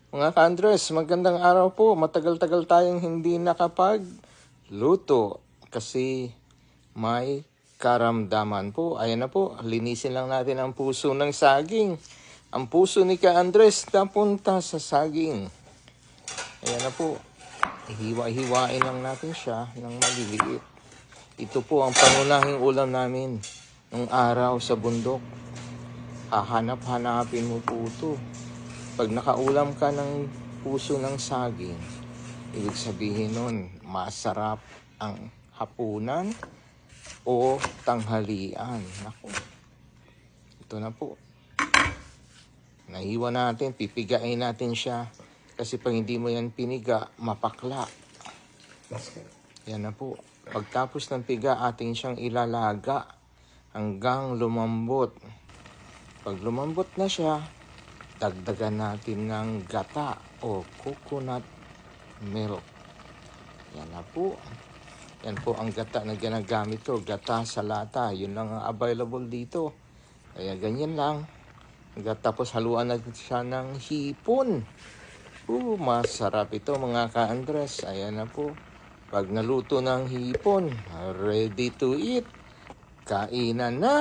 Mga ka-Andres, magandang araw po. Matagal-tagal tayong hindi nakapagluto kasi may karamdaman po. Ayan na po, linisin lang natin ang puso ng saging. Ang puso ni ka-Andres napunta sa saging. Ayan na po, hiwa-hiwain lang natin siya ng maliliit. Ito po ang pangunahing ulam namin nung araw sa bundok. Hahanap-hanapin mo po ito. Pag nakaulam ka ng puso ng saging, ibig sabihin nun, masarap ang hapunan o tanghalian. Naku, ito na po. Nahiwa natin, pipigain natin siya. Kasi pag hindi mo yan piniga, mapakla. Yan na po. Pagtapos ng piga, ating siyang ilalaga hanggang lumambot. Pag lumambot na siya, dagdagan natin ng gata o coconut milk. Yan na po. Yan po ang gata na ginagamit ko. Gata sa lata. Yun lang ang available dito. Kaya ganyan lang. Tapos haluan natin siya ng hipon. Masarap ito mga ka-Andres. Ayan na po. Pag naluto ng hipon, ready to eat. Kainan na!